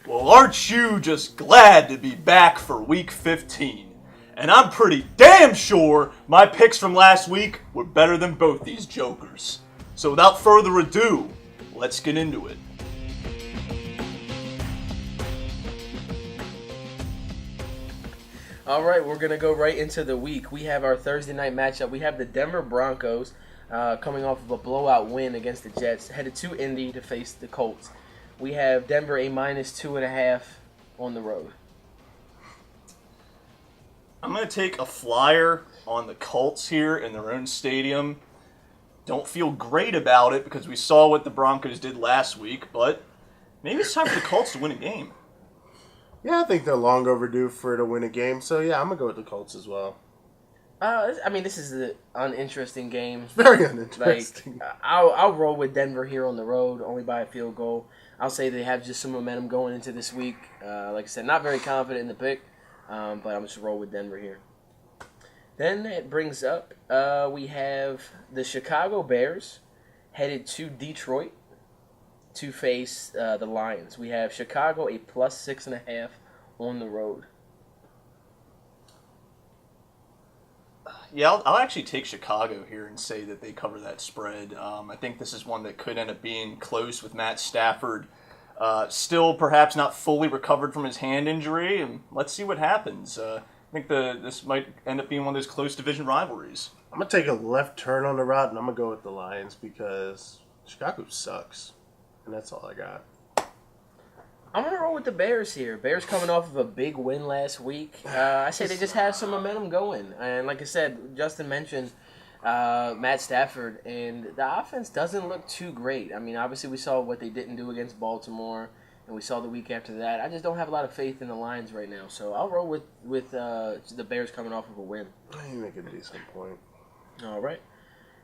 Well, aren't you just glad to be back for Week 15? And I'm pretty damn sure my picks from last week were better than both these jokers. So without further ado, let's get into it. All right, we're going to go right into the week. We have our Thursday night matchup. We have the Denver Broncos coming off of a blowout win against the Jets, headed to Indy to face the Colts. We have Denver a -2.5 on the road. I'm going to take a flyer on the Colts here in their own stadium. Don't feel great about it because we saw what the Broncos did last week, but maybe it's time for the Colts to win a game. Yeah, I think they're long overdue for to win a game, so yeah, I'm going to go with the Colts as well. This is an uninteresting game. Very uninteresting. I'll roll with Denver here on the road, only by a field goal. I'll say they have just some momentum going into this week. Like I said, not very confident in the pick, but I'm just roll with Denver here. Then it brings up we have the Chicago Bears headed to Detroit to face the Lions. We have Chicago a +6.5 on the road. Yeah, I'll actually take Chicago here and say that they cover that spread. I think this is one that could end up being close with Matt Stafford. Still perhaps not fully recovered from his hand injury, and let's see what happens. I think this might end up being one of those close division rivalries. I'm going to take a left turn on the route, and I'm going to go with the Lions because Chicago sucks, and that's all I got. I'm going to roll with the Bears here. Bears coming off of a big win last week. I say they just have some momentum going. And like I said, Justin mentioned Matt Stafford, and the offense doesn't look too great. I mean, obviously we saw what they didn't do against Baltimore, and we saw the week after that. I just don't have a lot of faith in the Lions right now. So I'll roll with the Bears coming off of a win. You make a decent point. All right.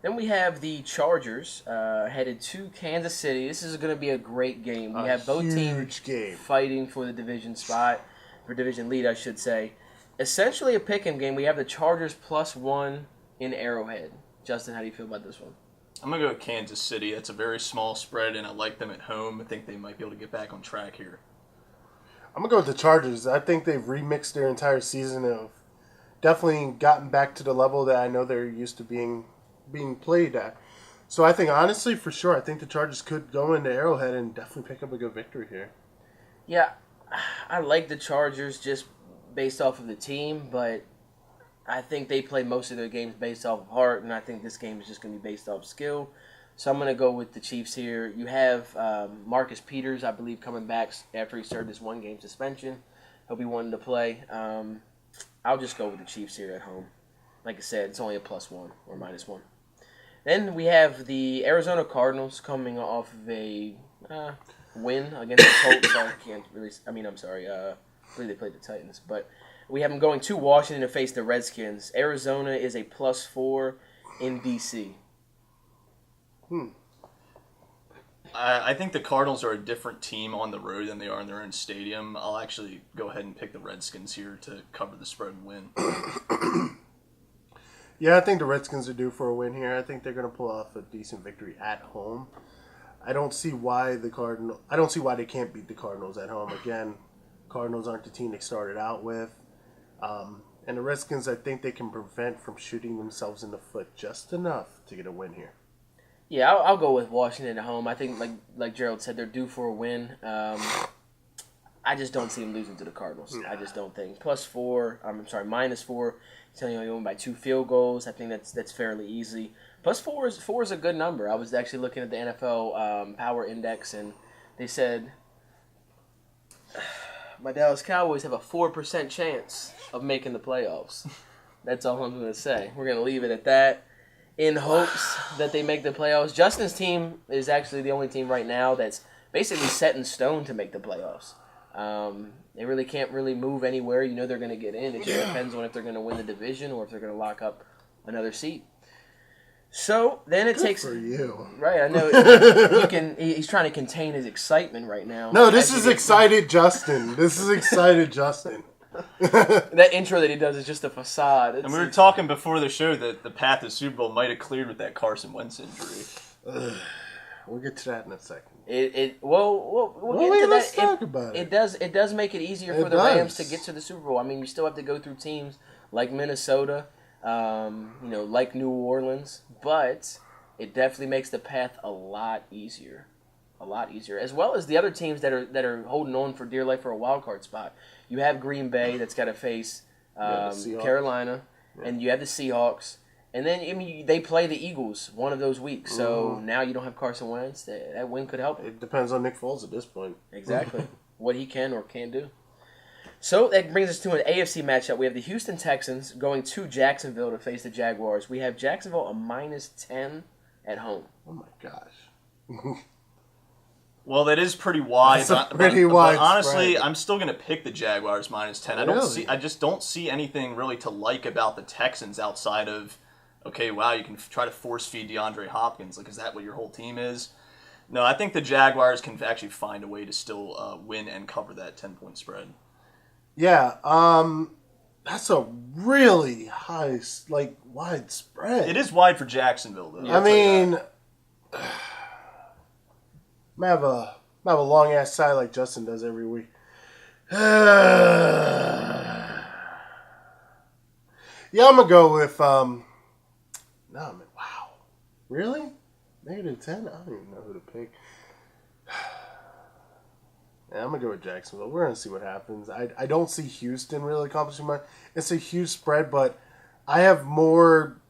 Then we have the Chargers headed to Kansas City. This is going to be a great game. We have both teams fighting for the division spot, for division lead, I should say. Essentially a pick-em game. We have the Chargers +1 in Arrowhead. Justin, how do you feel about this one? I'm going to go with Kansas City. That's a very small spread, and I like them at home. I think they might be able to get back on track here. I'm going to go with the Chargers. I think they've remixed their entire season and have definitely gotten back to the level that I know they're used to being played at. So I think, honestly, for sure, I think the Chargers could go into Arrowhead and definitely pick up a good victory here. Yeah, I like the Chargers just based off of the team, but I think they play most of their games based off of heart, and I think this game is just going to be based off skill. So I'm going to go with the Chiefs here. You have Marcus Peters, I believe, coming back after he served his one-game suspension. He'll be wanting to play. I'll just go with the Chiefs here at home. Like I said, it's only a +1 or -1. Then we have the Arizona Cardinals coming off of a win against the Colts. I believe they played the Titans. But we have them going to Washington to face the Redskins. Arizona is a +4 in D.C. I think the Cardinals are a different team on the road than they are in their own stadium. I'll actually go ahead and pick the Redskins here to cover the spread and win. Yeah, I think the Redskins are due for a win here. I think they're going to pull off a decent victory at home. I don't see why they can't beat the Cardinals at home. Again, Cardinals aren't the team they started out with. And the Redskins, I think they can prevent from shooting themselves in the foot just enough to get a win here. Yeah, I'll go with Washington at home. I think, like Gerald said, they're due for a win. I just don't see them losing to the Cardinals. I just don't think. -4. Telling you they won by 2 field goals. I think that's fairly easy. +4 is a good number. I was actually looking at the NFL Power Index, and they said my Dallas Cowboys have a 4% chance of making the playoffs. That's all I'm going to say. We're going to leave it at that in hopes that they make the playoffs. Justin's team is actually the only team right now that's basically set in stone to make the playoffs. They really can't really move anywhere. You know they're going to get in. It just depends on if they're going to win the division or if they're going to lock up another seat. So then it takes for you. Right, I know. He's trying to contain his excitement right now. No, this is excited Justin. This is excited Justin. That intro that he does is just a facade. And we were talking before the show that the path to Super Bowl might have cleared with that Carson Wentz injury. We'll get to that in a second. We'll get into let's that. talk about it. It does make it easier for the Rams to get to the Super Bowl. I mean, you still have to go through teams like Minnesota, like New Orleans, but it definitely makes the path a lot easier, as well as the other teams that are holding on for dear life for a wild card spot. You have Green Bay that's got to face Carolina, and you have the Seahawks. And then, they play the Eagles one of those weeks. So now you don't have Carson Wentz. That win could help. It depends on Nick Foles at this point. Exactly. What he can or can't do. So that brings us to an AFC matchup. We have the Houston Texans going to Jacksonville to face the Jaguars. We have Jacksonville a -10 at home. Oh, my gosh. Well, that is pretty wide. That's a pretty wide but honestly, spread. I'm still going to pick the Jaguars -10. Really? I just don't see anything really to like about the Texans outside of, okay, wow, you can try to force feed DeAndre Hopkins. Like, is that what your whole team is? No, I think the Jaguars can actually find a way to still win and cover that 10-point spread. Yeah, that's a really high, wide spread. It is wide for Jacksonville, though. I mean, I have a long ass sigh like Justin does every week. Yeah, I'm gonna go with wow, really? -10? I don't even know who to pick. Yeah, I'm gonna go with Jacksonville. We're gonna see what happens. I don't see Houston really accomplishing much. It's a huge spread, but I have more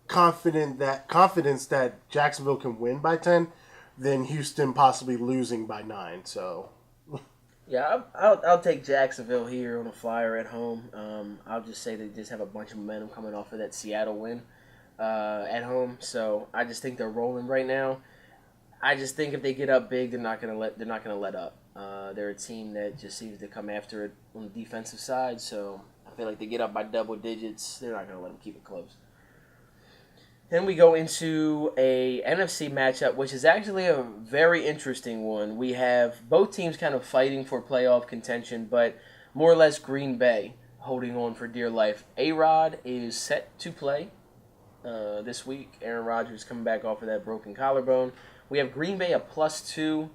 confidence that Jacksonville can win by 10 than Houston possibly losing by 9. So yeah, I'll take Jacksonville here on a flyer at home. I'll just say they just have a bunch of momentum coming off of that Seattle win at home. So I just think they're rolling right now. I just think if they get up big, they're not gonna let up. They're a team that just seems to come after it on the defensive side. So I feel like they get up by double digits, they're not gonna let them keep it close. Then we go into a NFC matchup, which is actually a very interesting one. We have both teams kind of fighting for playoff contention, but more or less Green Bay holding on for dear life. A-Rod is set to play this week. Aaron Rodgers coming back off of that broken collarbone. We have Green Bay a +2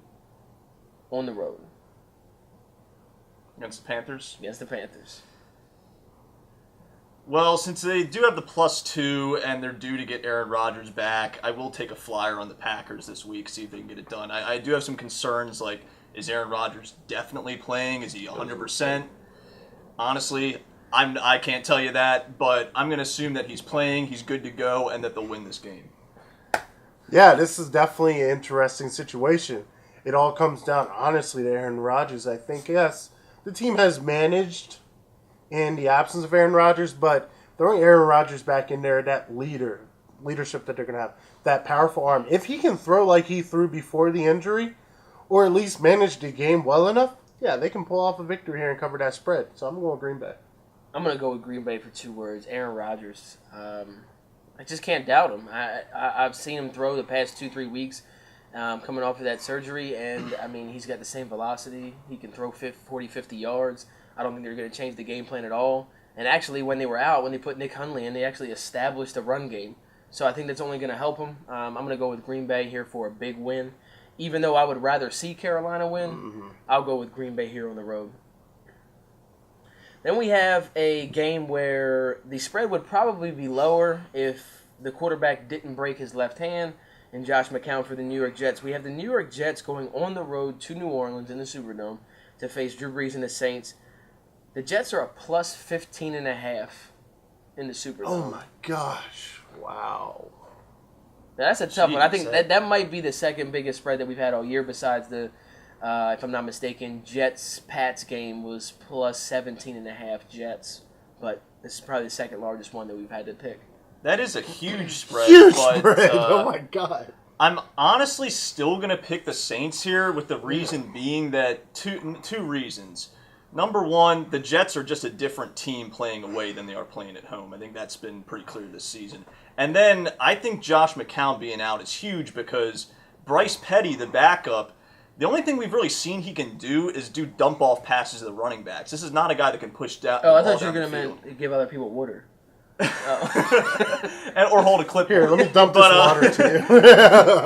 on the road. Against the Panthers? Against the Panthers. Well, since they do have the +2 and they're due to get Aaron Rodgers back, I will take a flyer on the Packers this week, see if they can get it done. I do have some concerns, like, is Aaron Rodgers definitely playing? Is he 100%? Honestly, I can't tell you that, but I'm going to assume that he's playing, he's good to go, and that they'll win this game. yeah, this is definitely an interesting situation. It all comes down, honestly, to Aaron Rodgers. I think, yes, the team has managed in the absence of Aaron Rodgers, but throwing Aaron Rodgers back in there, that leadership that they're going to have, that powerful arm, if he can throw like he threw before the injury, or at least manage the game well enough, yeah, they can pull off a victory here and cover that spread. So I'm going with Green Bay. I'm going to go with Green Bay for 2 words. Aaron Rodgers. I just can't doubt him. I've seen him throw the past 2-3 weeks coming off of that surgery, and, I mean, he's got the same velocity. He can throw 40, 50 yards. I don't think they're going to change the game plan at all. And actually, when they were out, when they put Nick Hundley in, they actually established a run game. So I think that's only going to help him. I'm going to go with Green Bay here for a big win. Even though I would rather see Carolina win, I'll go with Green Bay here on the road. Then we have a game where the spread would probably be lower if the quarterback didn't break his left hand, and Josh McCown for the New York Jets. We have the New York Jets going on the road to New Orleans in the Superdome to face Drew Brees and the Saints. The Jets are a +15.5 in the Superdome. Oh my gosh. Wow. Now, that's a tough one. I think that might be the second biggest spread that we've had all year besides the, if I'm not mistaken, Jets-Pats game was +17.5 Jets. But this is probably the second largest one that we've had to pick. That is a huge spread. Huge but, spread. Oh my God. I'm honestly still going to pick the Saints here, with the reason being that two reasons. Number one, the Jets are just a different team playing away than they are playing at home. I think that's been pretty clear this season. And then I think Josh McCown being out is huge because Bryce Petty, the backup, the only thing we've really seen he can do is do dump-off passes to the running backs. This is not a guy that can push down. Oh, I thought you were going to give other people water. Or hold a clipboard. Here, let me dump this water to you.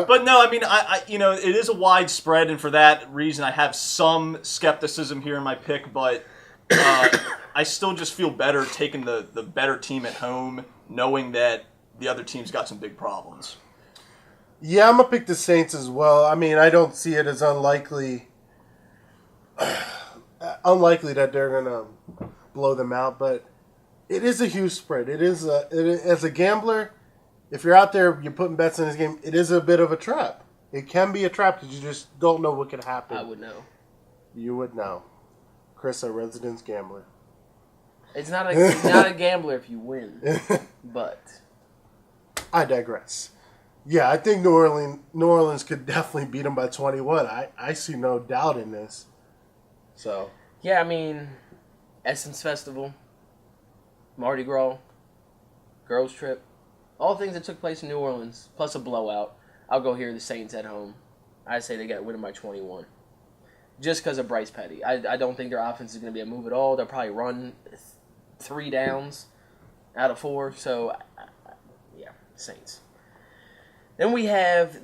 But no, I mean, I it is a wide spread, and for that reason, I have some skepticism here in my pick, but I still just feel better taking the better team at home, knowing that the other team's got some big problems. Yeah, I'm going to pick the Saints as well. I mean, I don't see it as unlikely that they're going to blow them out, but it is a huge spread. As a gambler, if you're out there, you're putting bets in this game, it is a bit of a trap. It can be a trap because you just don't know what could happen. I would know. You would know. Chris, a resident gambler. It's not a gambler if you win, but I digress. Yeah, I think New Orleans could definitely beat them by 21. I see no doubt in this. So yeah, I mean, Essence Festival, Mardi Gras, girls trip, all things that took place in New Orleans, plus a blowout. I'll go here, the Saints at home. I say they got to win them by 21. Just because of Bryce Petty. I don't think their offense is going to be a move at all. They'll probably run 3 downs out of 4. So, yeah, Saints. Then we have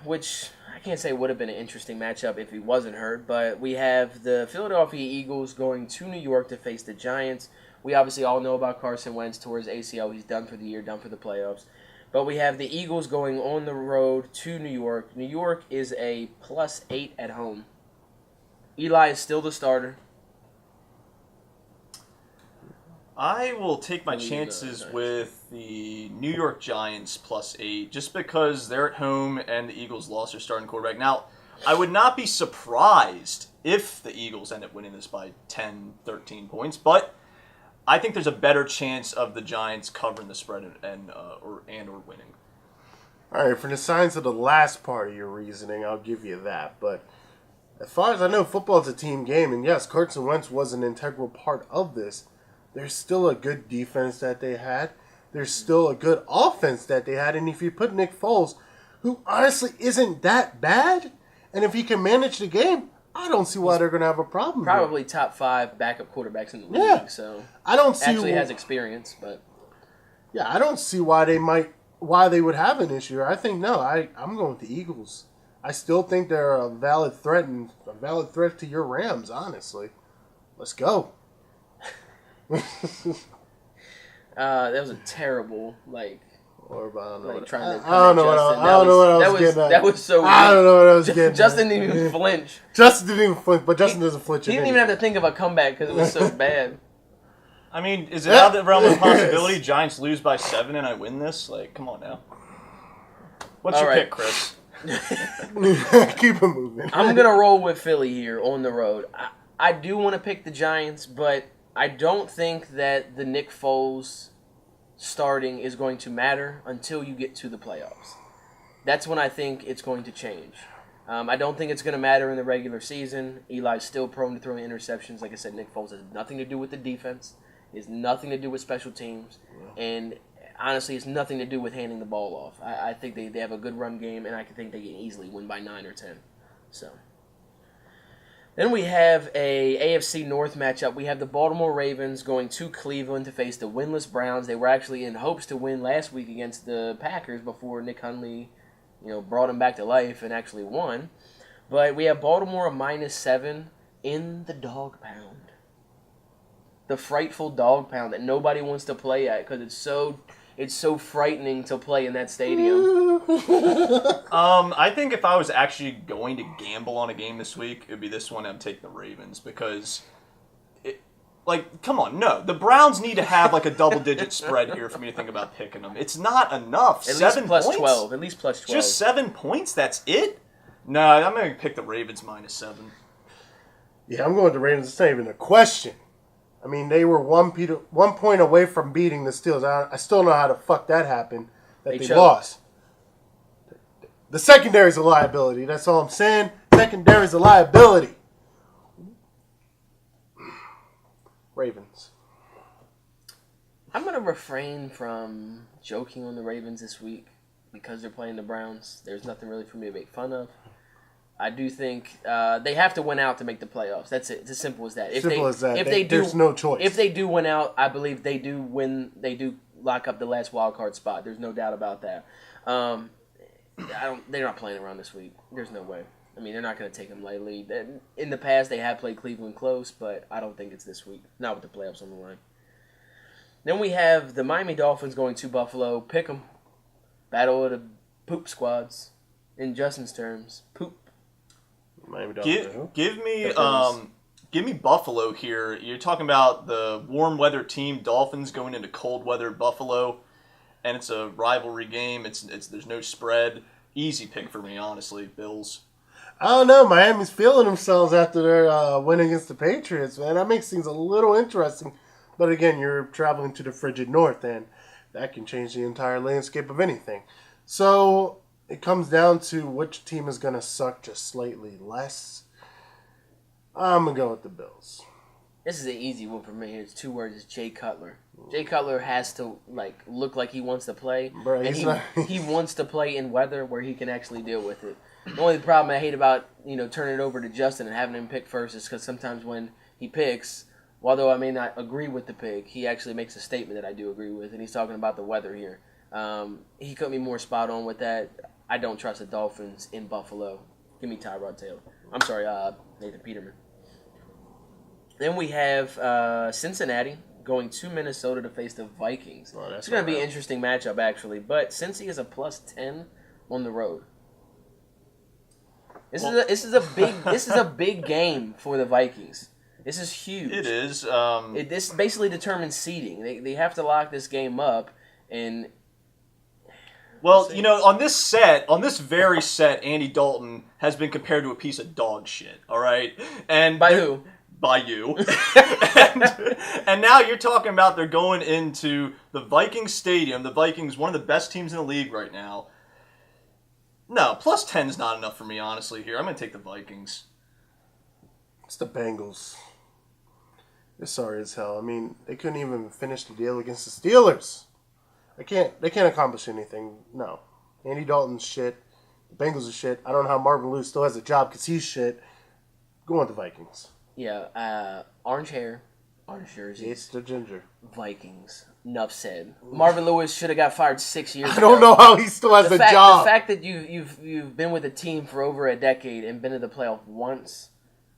which I can't say would have been an interesting matchup if he wasn't hurt, but we have the Philadelphia Eagles going to New York to face the Giants. We obviously all know about Carson Wentz towards ACL. He's done for the year, done for the playoffs. But we have the Eagles going on the road to New York. New York is a +8 at home. Eli is still the starter. I will take my chances with the New York Giants +8 just because they're at home and the Eagles lost their starting quarterback. Now, I would not be surprised if the Eagles end up winning this by 10, 13 points, but I think there's a better chance of the Giants covering the spread or winning. All right, for the signs of the last part of your reasoning, I'll give you that. But as far as I know, football is a team game, and yes, Carson Wentz was an integral part of this. There's still a good defense that they had. There's still a good offense that they had. And if you put Nick Foles, who honestly isn't that bad, and if he can manage the game, I don't see why they're going to have a problem. Probably top 5 backup quarterbacks in the league. Yeah. So I don't see actually has experience, but yeah, I don't see why they would have an issue. I think I'm going with the Eagles. I still think they're a valid threat to your Rams. Honestly, let's go. That was a terrible Or I don't know. like trying to. I don't know what I was getting at. That was so. I don't know what I was getting. Justin didn't even flinch. Justin didn't even flinch, but Justin doesn't flinch. He didn't even have to think of a comeback because it was so bad. I mean, is it out of the realm of possibility Giants lose by 7 and I win this? Like, come on now. What's your pick, Chris? Keep it moving. I'm gonna roll with Philly here on the road. I do want to pick the Giants, but I don't think that the Nick Foles starting is going to matter until you get to the playoffs. That's when I think it's going to change. I don't think it's going to matter in the regular season. Eli's still prone to throwing interceptions. Like I said, Nick Foles has nothing to do with the defense. It has nothing to do with special teams. And honestly, it's nothing to do with handing the ball off. I think they have a good run game, and I think they can easily win by 9 or 10. So then we have a AFC North matchup. We have the Baltimore Ravens going to Cleveland to face the winless Browns. They were actually in hopes to win last week against the Packers before Nick Hundley, brought them back to life and actually won. But we have Baltimore a -7 in the dog pound. The frightful dog pound that nobody wants to play at because it's so frightening to play in that stadium. I think if I was actually going to gamble on a game this week, it would be this one. I'm taking the Ravens because, come on, no. The Browns need to have a double-digit spread here for me to think about picking them. It's not enough. At 7 least points? +12. At least +12. Just 7 points? That's it? No, I'm going to pick the Ravens -7. Yeah, I'm going with the Ravens. It's not even a question. I mean, they were 1 point away from beating the Steelers. I still know how the fuck that happened, that they lost. The secondary's a liability. That's all I'm saying. Secondary's a liability. Ravens. I'm going to refrain from joking on the Ravens this week because they're playing the Browns. There's nothing really for me to make fun of. I do think they have to win out to make the playoffs. That's it. It's as simple as that. If they do, there's no choice. If they do win out, I believe they do win. They do lock up the last wild card spot. There's no doubt about that. They're not playing around this week. There's no way. I mean, they're not going to take them lightly. In the past, they have played Cleveland close, but I don't think it's this week. Not with the playoffs on the line. Then we have the Miami Dolphins going to Buffalo. Pick 'em. Battle of the poop squads. In Justin's terms, poop. Miami Dolphins. Give me Buffalo here. You're talking about the warm weather team Dolphins going into cold weather Buffalo, and it's a rivalry game. It's there's no spread. Easy pick for me, honestly. Bills. I don't know. Miami's feeling themselves after their win against the Patriots, man. That makes things a little interesting. But again, you're traveling to the frigid north, and that can change the entire landscape of anything. So it comes down to which team is going to suck just slightly less. I'm going to go with the Bills. This is an easy one for me. It's 2 words. It's Jay Cutler. Jay Cutler has to look like he wants to play. Bro, and he wants to play in weather where he can actually deal with it. The only problem I hate about turning it over to Justin and having him pick first is because sometimes when he picks, although I may not agree with the pick, he actually makes a statement that I do agree with, and he's talking about the weather here. He couldn't be more spot on with that. I don't trust the Dolphins in Buffalo. Give me Tyrod Taylor. I'm sorry, Nathan Peterman. Then we have Cincinnati going to Minnesota to face the Vikings. Oh, it's going to be an interesting matchup, actually. But Cincy is a +10 on the road. This is a big game for the Vikings. This is huge. It is. This basically determines seeding. They have to lock this game up, and well, on this very set, Andy Dalton has been compared to a piece of dog shit. All right, and by who? By you. and now you're talking about they're going into the Vikings stadium. The Vikings, one of the best teams in the league right now. No, +10 is not enough for me, honestly. Here, I'm going to take the Vikings. It's the Bengals. They're sorry as hell. I mean, they couldn't even finish the deal against the Steelers. They can't accomplish anything. No. Andy Dalton's shit. The Bengals are shit. I don't know how Marvin Lewis still has a job because he's shit. Go on the Vikings. Yeah, orange hair, orange jersey. It's the ginger. Vikings. Enough said. Marvin Lewis should have got fired 6 years ago. I don't know how he still has a job. The fact that you've been with a team for over a decade and been to the playoff once.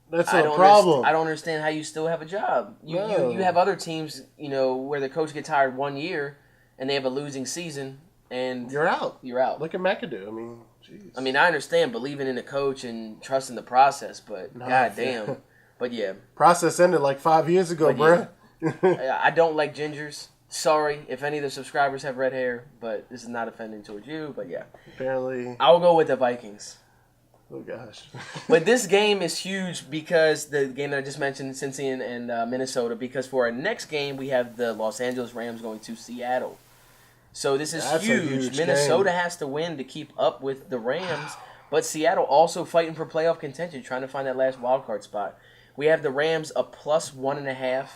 That's a problem. I don't understand how you still have a job. You have other teams, where the coach gets hired 1 year and they have a losing season and you're out. You're out. Look at McAdoo. I mean, jeez. I mean, I understand believing in the coach and trusting the process, but goddamn. But yeah. Process ended like 5 years ago, bruh. Yeah. I don't like gingers. Sorry if any of the subscribers have red hair, but this is not offending towards you, but yeah. Apparently. I'll go with the Vikings. Oh, gosh. But this game is huge because the game that I just mentioned, Cincy and Minnesota, because for our next game, we have the Los Angeles Rams going to Seattle. So this is huge. Minnesota has to win to keep up with the Rams, but Seattle also fighting for playoff contention, trying to find that last wild card spot. We have the Rams a +1.5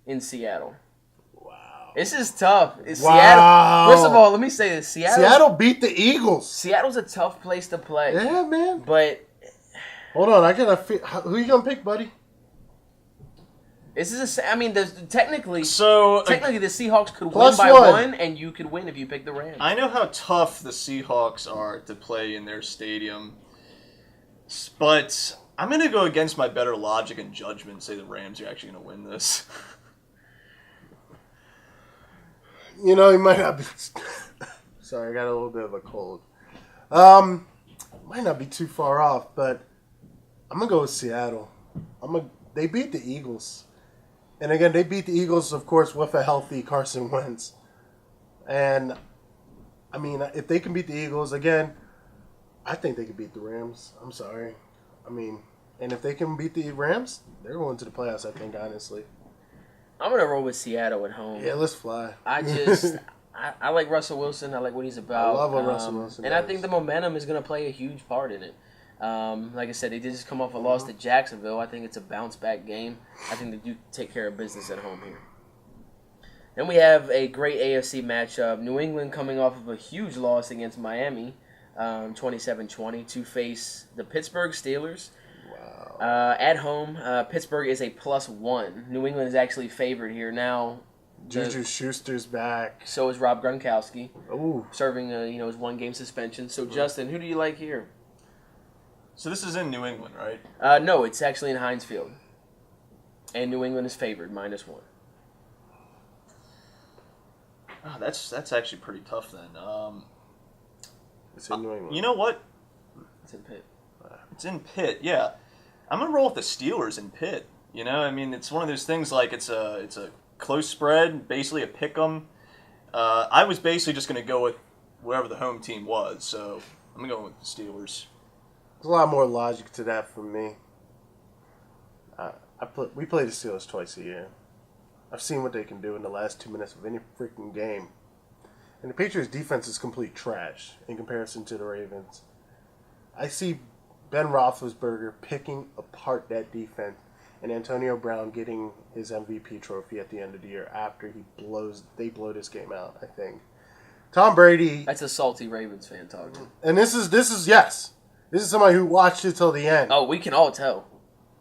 in Seattle. Wow. This is tough. Seattle. First of all, let me say this. Seattle beat the Eagles. Seattle's a tough place to play. Yeah, man. But hold on, who you gonna pick, buddy? This is technically the Seahawks could win by one, and you could win if you pick the Rams. I know how tough the Seahawks are to play in their stadium, but I'm going to go against my better logic and judgment and say the Rams are actually going to win this. He might not be... Sorry, I got a little bit of a cold. Might not be too far off, but I'm going to go with Seattle. They beat the Eagles. And again, they beat the Eagles, of course, with a healthy Carson Wentz. And, I mean, if they can beat the Eagles, again, I think they could beat the Rams. I'm sorry. I mean, and if they can beat the Rams, they're going to the playoffs, I think, honestly. I'm going to roll with Seattle at home. Yeah, let's fly. I like Russell Wilson. I like what he's about. I love what Russell Wilson and does. I think the momentum is going to play a huge part in it. Like I said, they did just come off a loss to Jacksonville. I think it's a bounce-back game. I think they do take care of business at home here. Then we have a great AFC matchup. New England coming off of a huge loss against Miami. 27-20 to face the Pittsburgh Steelers. Wow. At home, Pittsburgh is a +1. New England is actually favored here now. Juju Schuster's back. So is Rob Gronkowski, Ooh. serving his 1-game suspension. So Justin, who do you like here? So this is in New England, right? No, it's actually in Heinz Field, and New England is favored -1. Oh, that's actually pretty tough then. It's in New England. You know what? It's in Pitt. It's in Pitt, yeah. I'm gonna roll with the Steelers in Pitt. I mean, it's one of those things like it's a close spread, basically a pick 'em. I was basically just gonna go with wherever the home team was, so I'm gonna go with the Steelers. There's a lot more logic to that for me. We play the Steelers twice a year. I've seen what they can do in the last 2 minutes of any freaking game. And the Patriots' defense is complete trash in comparison to the Ravens. I see Ben Roethlisberger picking apart that defense and Antonio Brown getting his MVP trophy at the end of the year after they blow this game out, I think. Tom Brady... That's a salty Ravens fan talking. And this is yes. This is somebody who watched it till the end. Oh, we can all tell.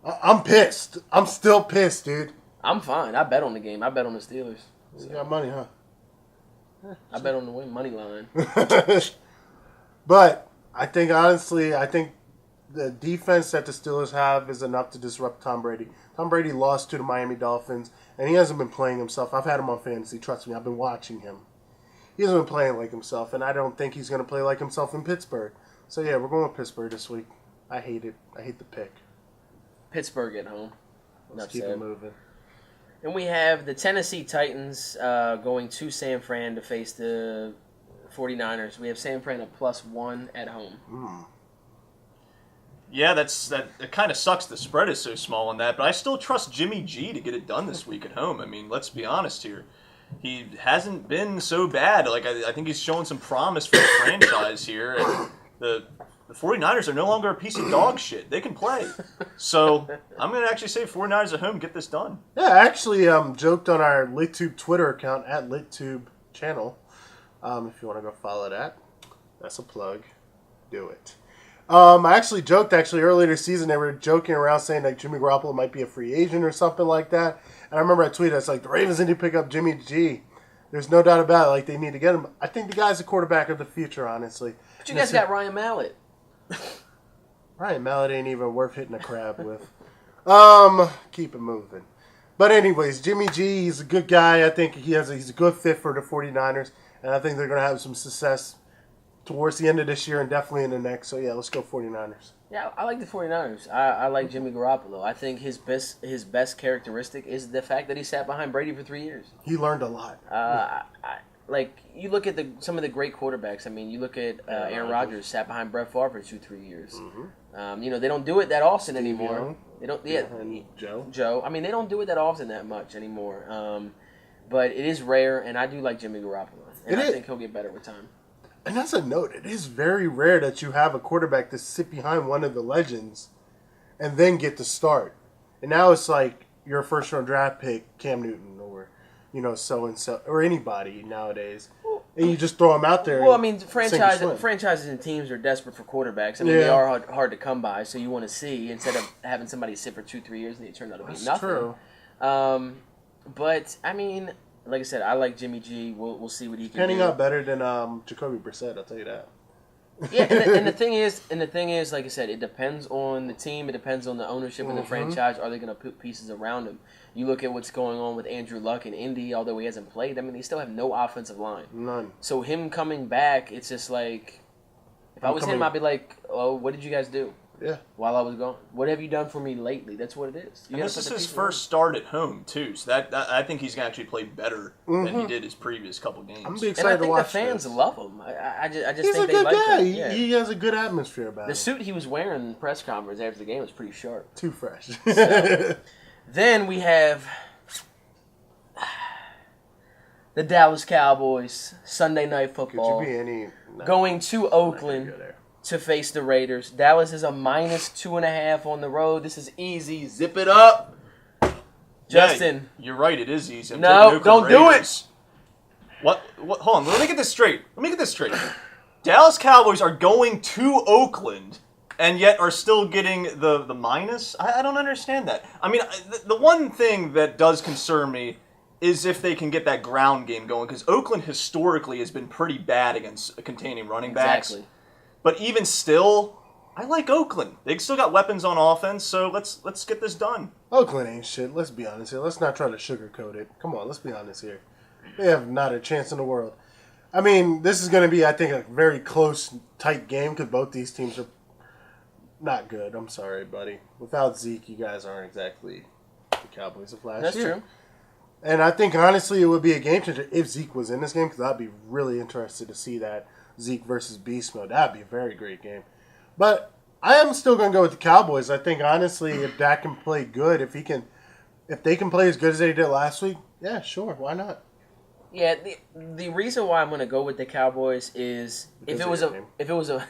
I'm pissed. I'm still pissed, dude. I'm fine. I bet on the game. I bet on the Steelers. You got money, huh? I bet on the win money line. But I think, honestly, the defense that the Steelers have is enough to disrupt Tom Brady. Tom Brady lost to the Miami Dolphins, and he hasn't been playing himself. I've had him on fantasy. Trust me, I've been watching him. He hasn't been playing like himself, and I don't think he's going to play like himself in Pittsburgh. So, yeah, we're going with Pittsburgh this week. I hate it. I hate the pick. Pittsburgh at home. Let's keep it moving. And we have the Tennessee Titans going to San Fran to face the 49ers. We have San Fran at +1 at home. Yeah, it kind of sucks the spread is so small on that, but I still trust Jimmy G to get it done this week at home. I mean, let's be honest here. He hasn't been so bad. Like I think he's showing some promise for the franchise here. And the 49ers are no longer a piece of dog shit. They can play. So I'm going to actually say 49ers at home, get this done. Yeah, I actually joked on our LitTube Twitter account, at LitTube channel. If you want to go follow that. That's a plug. Do it. I actually joked earlier this season. They were joking around saying that Jimmy Garoppolo might be a free agent or something like that. And I remember I tweeted, it's like, the Ravens need to pick up Jimmy G. There's no doubt about it. Like, they need to get him. I think the guy's the quarterback of the future, honestly. But you guys got Ryan Mallett. Ryan Mallett ain't even worth hitting a crab with. Keep it moving. But anyways, Jimmy G, he's a good guy. I think he's a good fit for the 49ers. And I think they're going to have some success towards the end of this year and definitely in the next. So, yeah, let's go 49ers. Yeah, I like the 49ers. I like Jimmy Garoppolo. I think his best characteristic is the fact that he sat behind Brady for 3 years. He learned a lot. You look at some of the great quarterbacks. I mean, you look at Aaron Rodgers sat behind Brett Favre for 2-3 years. Mm-hmm. They don't do it that often Steve anymore. Young. They don't. Yeah, and Joe. Joe. I mean, they don't do it that often that much anymore. But it is rare, and I do like Jimmy Garoppolo, and I think he'll get better with time. And that's a note. It is very rare that you have a quarterback to sit behind one of the legends and then get to start. And now it's like you're a first-round draft pick, Cam Newton, or so-and-so, or anybody nowadays. And you just throw them out there. Well, I mean, franchises and teams are desperate for quarterbacks. I mean, they are hard to come by, so you want to see instead of having somebody sit for 2-3 years and they turn out to be nothing. That's true. But, I mean, like I said, I like Jimmy G. We'll see what he can do. Penning out better than Jacoby Brissett, I'll tell you that. Yeah, and the thing is, like I said, it depends on the team. It depends on the ownership of the franchise. Are they going to put pieces around him? You look at what's going on with Andrew Luck in Indy, although he hasn't played. I mean, they still have no offensive line. None. So him coming back, it's just like, if I was him, I'd be like, oh, what did you guys do? Yeah. While I was gone, what have you done for me lately? That's what it is. And this is his first start at home too, so that I think he's gonna actually play better than he did his previous couple games. I'm excited to watch. And I think the fans love him. I just he's think a good they like guy. him. Yeah. He has a good atmosphere about him. The suit he was wearing in the press conference after the game was pretty sharp. Too fresh. So, then we have the Dallas Cowboys, Sunday Night Football, Could you be any going to Oakland to face the Raiders. Dallas is a -2.5 on the road. This is easy. Zip it up. Justin. Yeah, you're right. It is easy. No, don't do it. What? Hold on. Let me get this straight. Dallas Cowboys are going to Oakland and yet are still getting the minus? I don't understand that. I mean, the one thing that does concern me is if they can get that ground game going, because Oakland historically has been pretty bad against containing running backs. Exactly. But even still, I like Oakland. They still got weapons on offense, so let's get this done. Oakland ain't shit. Let's be honest here. Let's not try to sugarcoat it. Come on, let's be honest here. They have not a chance in the world. I mean, this is going to be, I think, a very close, tight game because both these teams are not good. I'm sorry, buddy. Without Zeke, you guys aren't exactly the Cowboys of last year. That's true. And I think, honestly, it would be a game changer if Zeke was in this game because I'd be really interested to see that Zeke versus Beast Mode. That would be a very great game. But I am still going to go with the Cowboys. I think, honestly, if Dak can play good, if they can play as good as they did last week, yeah, sure, why not? Yeah, the reason why I'm going to go with the Cowboys is if it was a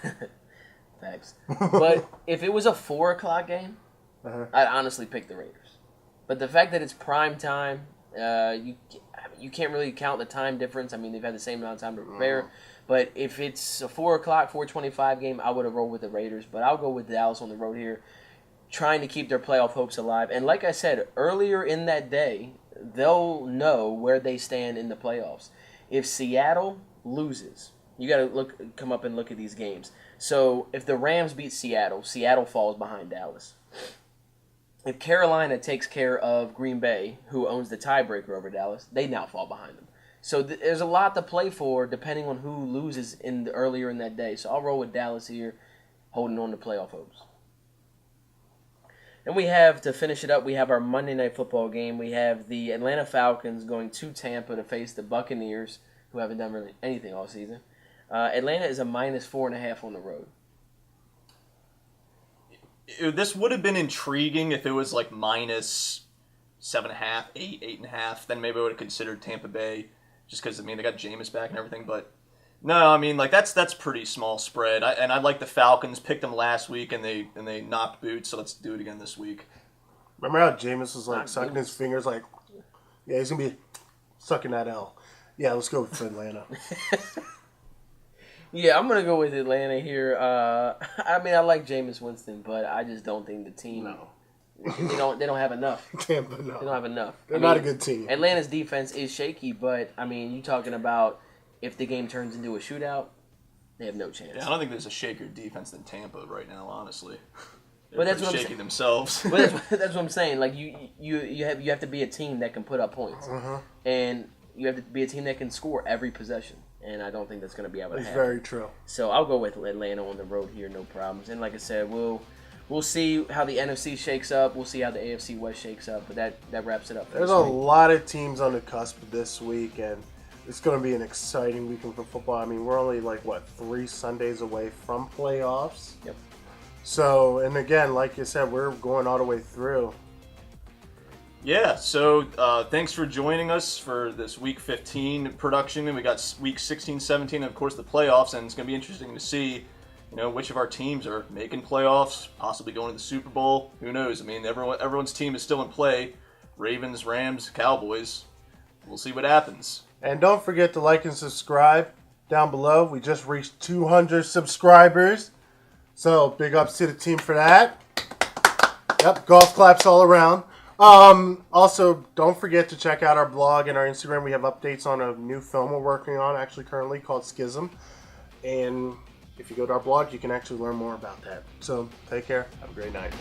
facts. But if it was a 4:00 game, I'd honestly pick the Raiders. But the fact that it's prime time, you can't really count the time difference. I mean, they've had the same amount of time to prepare. But if it's a 4:00, 4:25 game, I would have rolled with the Raiders. But I'll go with Dallas on the road here, trying to keep their playoff hopes alive. And like I said earlier in that day, they'll know where they stand in the playoffs. If Seattle loses, you got to come up and look at these games. So if the Rams beat Seattle, Seattle falls behind Dallas. If Carolina takes care of Green Bay, who owns the tiebreaker over Dallas, they now fall behind them. So there's a lot to play for depending on who loses earlier in that day. So I'll roll with Dallas here, holding on to playoff hopes. And we have, to finish it up, we have our Monday Night Football game. We have the Atlanta Falcons going to Tampa to face the Buccaneers, who haven't done really anything all season. Atlanta is a minus 4.5 on the road. This would have been intriguing if it was like minus 7.5, 8, 8.5. Then maybe I would have considered Tampa Bay, just because, I mean, they got Jameis back and everything. But no, I mean, like that's pretty small spread. I like the Falcons. Picked them last week and they knocked boots. So let's do it again this week. Remember how Jameis was like sucking his fingers, like, yeah, he's gonna be sucking that L. Yeah, let's go with Atlanta. Yeah, I'm gonna go with Atlanta here. I mean, I like Jameis Winston, but I just don't think the team. No. They don't have enough. Tampa, no. They don't have enough. They're not a good team. Atlanta's defense is shaky, but I mean, you talking about if the game turns into a shootout, they have no chance. Yeah, I don't think there's a shakier defense than Tampa right now, honestly. But that's what shaky themselves. But that's what I'm saying. Like you have to be a team that can put up points, and you have to be a team that can score every possession. And I don't think that's going to be able to happen. It's very true. So I'll go with Atlanta on the road here, no problems. And like I said, we'll see how the NFC shakes up. We'll see how the AFC West shakes up. But that wraps it up. There's a lot of teams on the cusp this week, and it's going to be an exciting weekend for football. I mean, we're only 3 Sundays away from playoffs. Yep. So, and again, like you said, we're going all the way through. Yeah, so thanks for joining us for this Week 15 production. And we got Week 16, 17, and of course the playoffs. And it's going to be interesting to see, which of our teams are making playoffs, possibly going to the Super Bowl. Who knows? I mean, everyone's team is still in play. Ravens, Rams, Cowboys. We'll see what happens. And don't forget to like and subscribe down below. We just reached 200 subscribers. So big ups to the team for that. Yep, golf claps all around. Also, don't forget to check out our blog and our Instagram. We have updates on a new film we're working on, actually currently, called Schism. And if you go to our blog, you can actually learn more about that. So, take care. Have a great night.